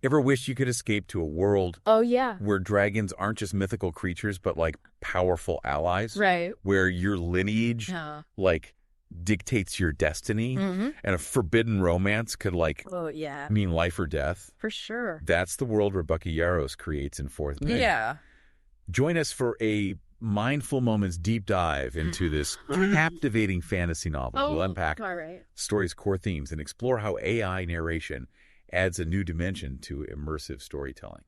Ever wish you could escape to a world Oh, yeah. where dragons aren't just mythical creatures, but like powerful allies? Right. Where your lineage like dictates your destiny, and a forbidden romance could like Oh, yeah. mean life or death. For sure. That's the world Rebecca Yarros creates in Fourth Pig. Yeah. Join us for a Mindful Moments deep dive into this captivating fantasy novel. We'll unpack the story's core themes and explore how AI narration adds a new dimension to immersive storytelling.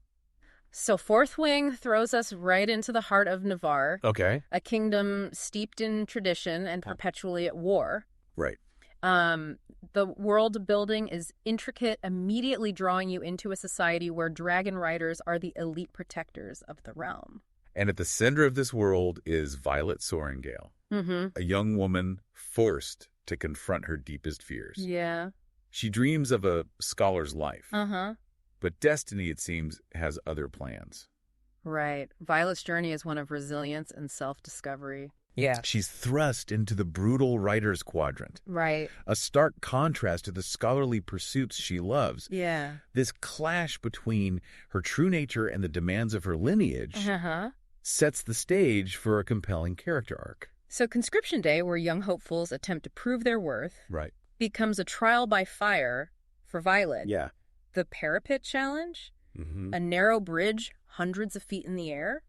So Fourth Wing throws us right into the heart of Navarre, Okay. a kingdom steeped in tradition and perpetually at war. Right. The world building is intricate, immediately drawing you into a society where dragon riders are the elite protectors of the realm. And at the center of this world is Violet Sorrengail, a young woman forced to confront her deepest fears. Yeah. She dreams of a scholar's life. But destiny, it seems, has other plans. Right. Violet's journey is one of resilience and self-discovery. Yeah. She's thrust into the brutal writer's quadrant. Right. A stark contrast to the scholarly pursuits she loves. Yeah. This clash between her true nature and the demands of her lineage sets the stage for a compelling character arc. So Conscription Day, where young hopefuls attempt to prove their worth, becomes a trial by fire for Violet. Yeah. The parapet challenge, a narrow bridge hundreds of feet in the air,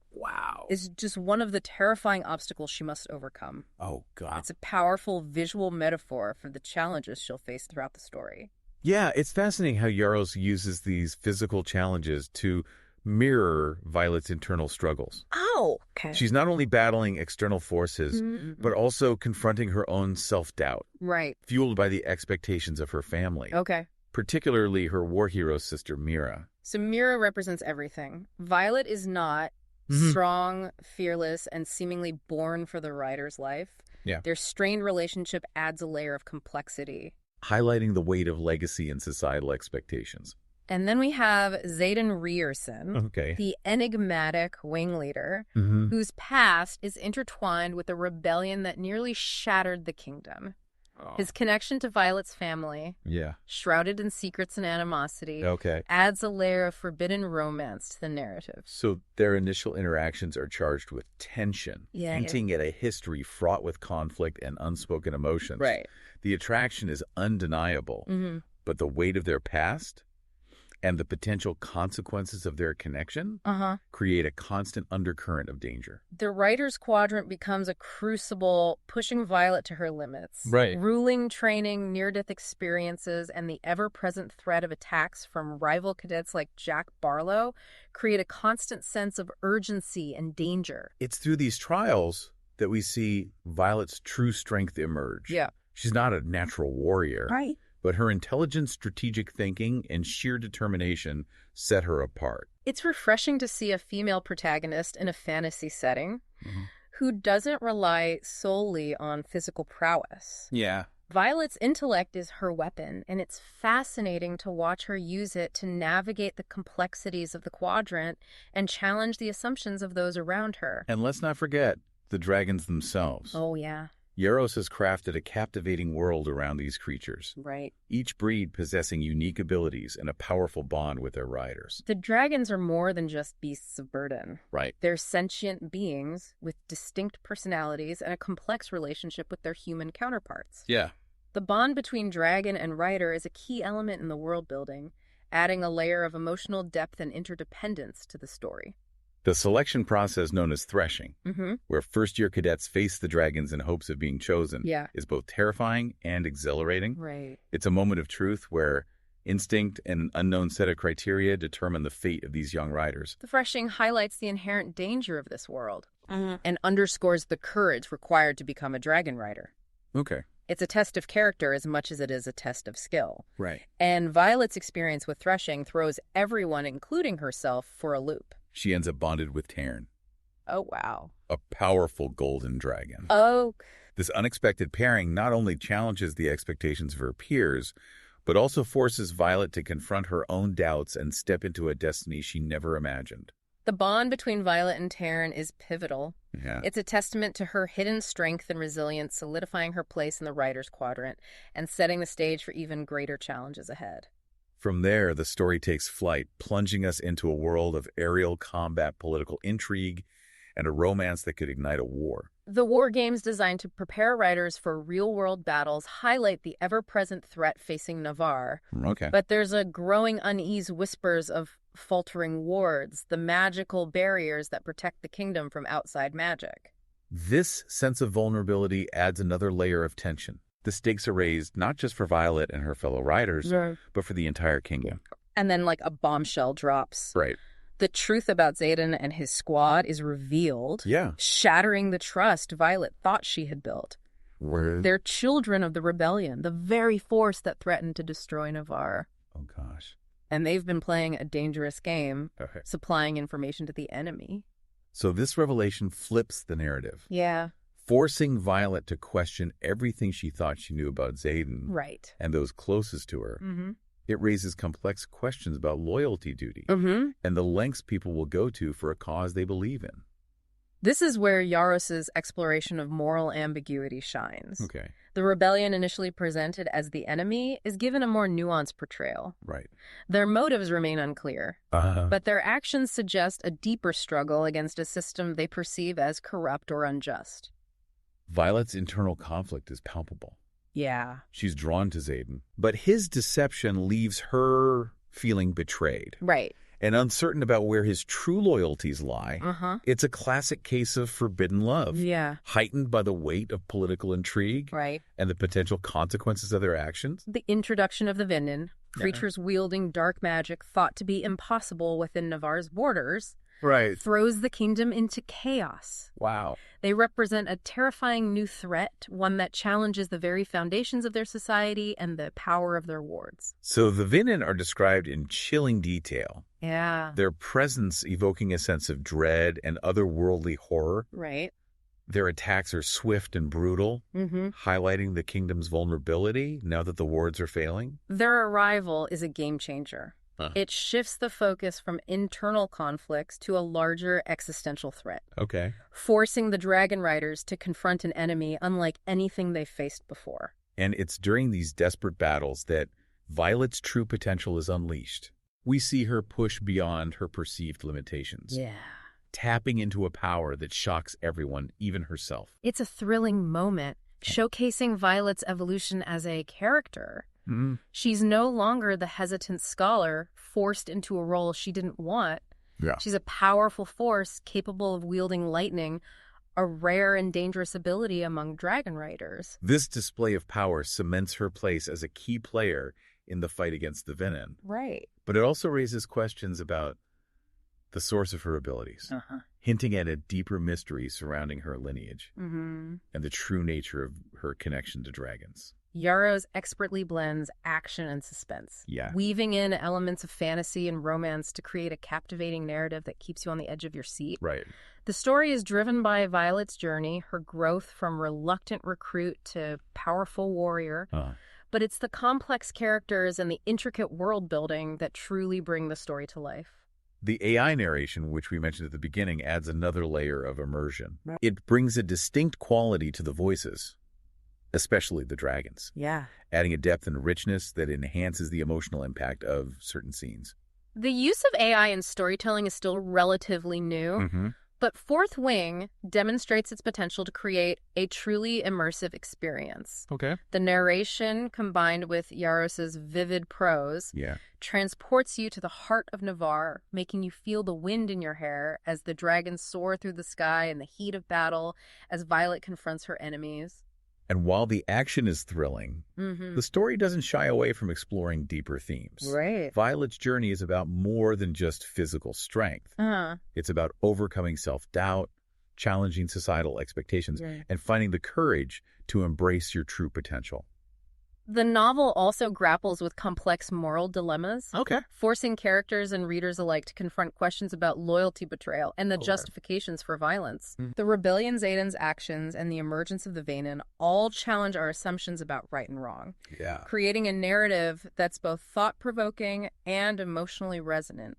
is just one of the terrifying obstacles she must overcome. Oh, God. It's a powerful visual metaphor for the challenges she'll face throughout the story. Yeah, it's fascinating how Yarros uses these physical challenges to mirror Violet's internal struggles. Oh, okay. She's not only battling external forces, but also confronting her own self-doubt. Right. Fueled by the expectations of her family. Okay. Particularly her war hero sister, Mira. So Mira represents everything. Violet is not strong, fearless, and seemingly born for the writer's life. Yeah. Their strained relationship adds a layer of complexity. Highlighting the weight of legacy and societal expectations. And then we have Xaden Rierson, the enigmatic wing leader, whose past is intertwined with a rebellion that nearly shattered the kingdom. His connection to Violet's family, shrouded in secrets and animosity, adds a layer of forbidden romance to the narrative. So their initial interactions are charged with tension, hinting at a history fraught with conflict and unspoken emotions. Right. The attraction is undeniable, but the weight of their past and the potential consequences of their connection create a constant undercurrent of danger. The writer's quadrant becomes a crucible, pushing Violet to her limits. Right. Ruling, training, near-death experiences, and the ever-present threat of attacks from rival cadets like Jack Barlow create a constant sense of urgency and danger. It's through these trials that we see Violet's true strength emerge. Yeah. She's not a natural warrior. Right. But her intelligent strategic thinking and sheer determination set her apart. It's refreshing to see a female protagonist in a fantasy setting who doesn't rely solely on physical prowess. Yeah. Violet's intellect is her weapon, and it's fascinating to watch her use it to navigate the complexities of the quadrant and challenge the assumptions of those around her. And let's not forget the dragons themselves. Oh, yeah. Yarros has crafted a captivating world around these creatures. Right. Each breed possessing unique abilities and a powerful bond with their riders. The dragons are more than just beasts of burden. Right. They're sentient beings with distinct personalities and a complex relationship with their human counterparts. Yeah. The bond between dragon and rider is a key element in the world building, adding a layer of emotional depth and interdependence to the story. The selection process known as threshing, where first-year cadets face the dragons in hopes of being chosen, is both terrifying and exhilarating. Right. It's a moment of truth where instinct and an unknown set of criteria determine the fate of these young riders. The threshing highlights the inherent danger of this world and underscores the courage required to become a dragon rider. Okay. It's a test of character as much as it is a test of skill. Right. And Violet's experience with threshing throws everyone, including herself, for a loop. She ends up bonded with Taryn. Oh, wow. A powerful golden dragon. Oh. This unexpected pairing not only challenges the expectations of her peers, but also forces Violet to confront her own doubts and step into a destiny she never imagined. The bond between Violet and Taryn is pivotal. Yeah. It's a testament to her hidden strength and resilience, solidifying her place in the writer's quadrant and setting the stage for even greater challenges ahead. From there, the story takes flight, plunging us into a world of aerial combat, political intrigue, and a romance that could ignite a war. The war games designed to prepare writers for real-world battles highlight the ever-present threat facing Navarre. Okay. But there's a growing unease, whispers of faltering wards, the magical barriers that protect the kingdom from outside magic. This sense of vulnerability adds another layer of tension. The stakes are raised not just for Violet and her fellow riders, but for the entire kingdom. And then, like, a bombshell drops. Right. The truth about Xaden and his squad is revealed, shattering the trust Violet thought she had built. They're children of the rebellion, the very force that threatened to destroy Navarre. Oh, gosh. And they've been playing a dangerous game, supplying information to the enemy. So this revelation flips the narrative. Yeah. Forcing Violet to question everything she thought she knew about Xaden and those closest to her. It raises complex questions about loyalty duty and the lengths people will go to for a cause they believe in. This is where Yarros' exploration of moral ambiguity shines. Okay. The rebellion, initially presented as the enemy, is given a more nuanced portrayal. Right. Their motives remain unclear, but their actions suggest a deeper struggle against a system they perceive as corrupt or unjust. Violet's internal conflict is palpable. Yeah. She's drawn to Xaden, but his deception leaves her feeling betrayed. Right. And uncertain about where his true loyalties lie. It's a classic case of forbidden love. Yeah. Heightened by the weight of political intrigue. Right. And the potential consequences of their actions. The introduction of the Vinin, creatures wielding dark magic thought to be impossible within Navarre's borders, throws the kingdom into chaos. Wow. They represent a terrifying new threat, one that challenges the very foundations of their society and the power of their wards. So the Vinin are described in chilling detail. Yeah. Their presence evoking a sense of dread and otherworldly horror. Right. Their attacks are swift and brutal, highlighting the kingdom's vulnerability now that the wards are failing. Their arrival is a game changer. It shifts the focus from internal conflicts to a larger existential threat. Okay. Forcing the Dragon Riders to confront an enemy unlike anything they've faced before. And it's during these desperate battles that Violet's true potential is unleashed. We see her push beyond her perceived limitations. Yeah. Tapping into a power that shocks everyone, even herself. It's a thrilling moment, showcasing Violet's evolution as a character. She's no longer the hesitant scholar forced into a role she didn't want. Yeah. She's a powerful force capable of wielding lightning, a rare and dangerous ability among dragon riders. This display of power cements her place as a key player in the fight against the Vinin. Right. But it also raises questions about the source of her abilities, hinting at a deeper mystery surrounding her lineage and the true nature of her connection to dragons. Yarros expertly blends action and suspense, weaving in elements of fantasy and romance to create a captivating narrative that keeps you on the edge of your seat. Right. The story is driven by Violet's journey, her growth from reluctant recruit to powerful warrior, but it's the complex characters and the intricate world building that truly bring the story to life. The AI narration, which we mentioned at the beginning, adds another layer of immersion. It brings a distinct quality to the voices, especially the dragons. Yeah. Adding a depth and richness that enhances the emotional impact of certain scenes. The use of AI in storytelling is still relatively new, but Fourth Wing demonstrates its potential to create a truly immersive experience. Okay. The narration, combined with Yarros' vivid prose, transports you to the heart of Navarre, making you feel the wind in your hair as the dragons soar through the sky in the heat of battle, as Violet confronts her enemies. And while the action is thrilling, the story doesn't shy away from exploring deeper themes. Right. Violet's journey is about more than just physical strength. It's about overcoming self-doubt, challenging societal expectations, and finding the courage to embrace your true potential. The novel also grapples with complex moral dilemmas, forcing characters and readers alike to confront questions about loyalty, betrayal, and the justifications for violence. The rebellion, Xaden's actions, and the emergence of the Vinin all challenge our assumptions about right and wrong, creating a narrative that's both thought-provoking and emotionally resonant.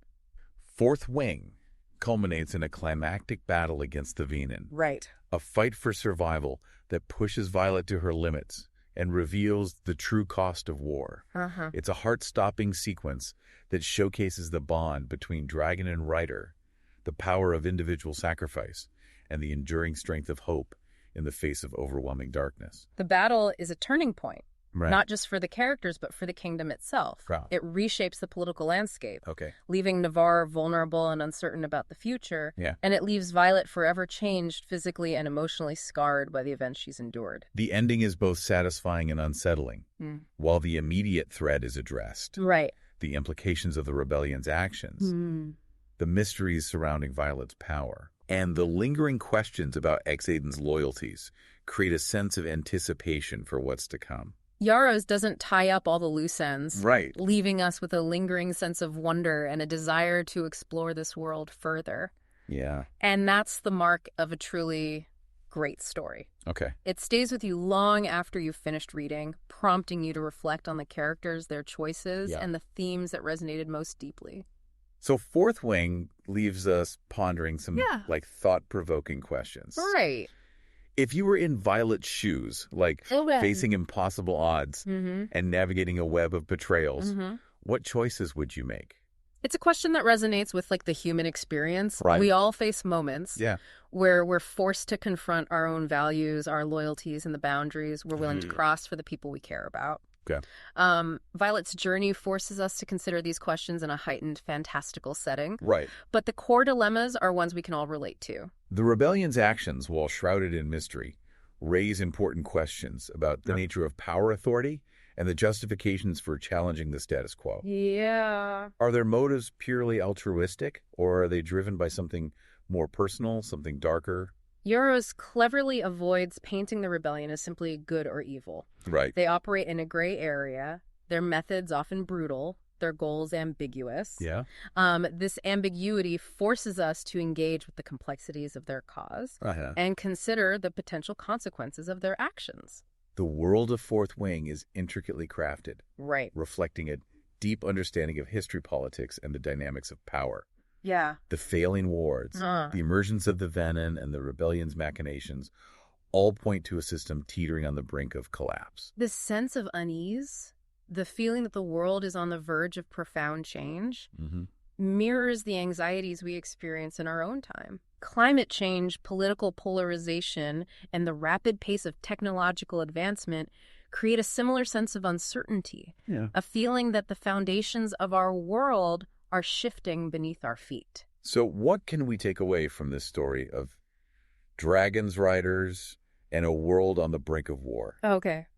Fourth Wing culminates in a climactic battle against the Vinin. Right. A fight for survival that pushes Violet to her limits, and reveals the true cost of war. It's a heart-stopping sequence that showcases the bond between dragon and rider, the power of individual sacrifice, and the enduring strength of hope in the face of overwhelming darkness. The battle is a turning point, not just for the characters, but for the kingdom itself. It reshapes the political landscape, leaving Navarre vulnerable and uncertain about the future, and it leaves Violet forever changed, physically and emotionally scarred by the events she's endured. The ending is both satisfying and unsettling, while the immediate threat is addressed. The implications of the rebellion's actions, the mysteries surrounding Violet's power, and the lingering questions about Xaden's loyalties create a sense of anticipation for what's to come. Yarros doesn't tie up all the loose ends, leaving us with a lingering sense of wonder and a desire to explore this world further. And that's the mark of a truly great story. It stays with you long after you've finished reading, prompting you to reflect on the characters, their choices, and the themes that resonated most deeply. So Fourth Wing leaves us pondering some thought-provoking questions. If you were in Violet's shoes, facing impossible odds and navigating a web of betrayals, what choices would you make? It's a question that resonates with the human experience. We all face moments where we're forced to confront our own values, our loyalties, and the boundaries we're willing to cross for the people we care about. Violet's journey forces us to consider these questions in a heightened, fantastical setting. But the core dilemmas are ones we can all relate to. The rebellion's actions, while shrouded in mystery, raise important questions about the nature of power authority and the justifications for challenging the status quo. Are their motives purely altruistic, or are they driven by something more personal, something darker? Yarros cleverly avoids painting the rebellion as simply good or evil. They operate in a gray area, their methods often brutal, their goals ambiguous. This ambiguity forces us to engage with the complexities of their cause and consider the potential consequences of their actions. The world of Fourth Wing is intricately crafted, reflecting a deep understanding of history, politics, and the dynamics of power. The failing wards, the emergence of the Venom, and the rebellion's machinations all point to a system teetering on the brink of collapse. This sense of unease, the feeling that the world is on the verge of profound change, mirrors the anxieties we experience in our own time. Climate change, political polarization, and the rapid pace of technological advancement create a similar sense of uncertainty, a feeling that the foundations of our world are shifting beneath our feet. So what can we take away from this story of dragons, riders, and a world on the brink of war?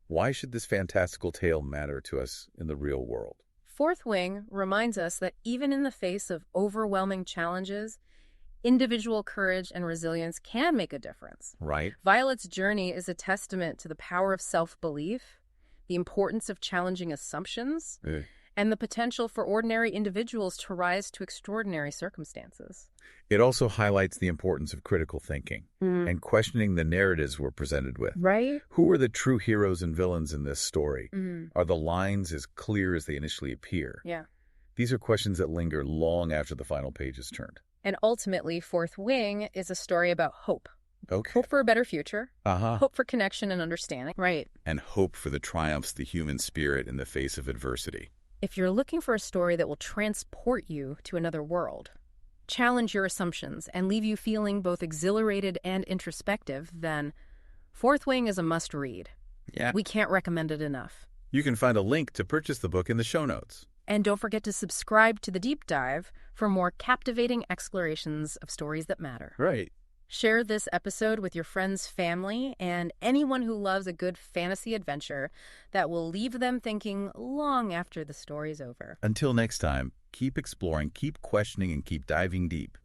Why should this fantastical tale matter to us in the real world? Fourth Wing reminds us that even in the face of overwhelming challenges, individual courage and resilience can make a difference. Violet's journey is a testament to the power of self-belief, the importance of challenging assumptions, and the potential for ordinary individuals to rise to extraordinary circumstances. It also highlights the importance of critical thinking and questioning the narratives we're presented with. Who are the true heroes and villains in this story? Are the lines as clear as they initially appear? These are questions that linger long after the final page is turned. And ultimately, Fourth Wing is a story about hope. Hope for a better future. Hope for connection and understanding. And hope for the triumphs of the human spirit in the face of adversity. If you're looking for a story that will transport you to another world, challenge your assumptions, and leave you feeling both exhilarated and introspective, then Fourth Wing is a must-read. We can't recommend it enough. You can find a link to purchase the book in the show notes. And don't forget to subscribe to The Deep Dive for more captivating explorations of stories that matter. Share this episode with your friends, family, and anyone who loves a good fantasy adventure that will leave them thinking long after the story's over. Until next time, keep exploring, keep questioning, and keep diving deep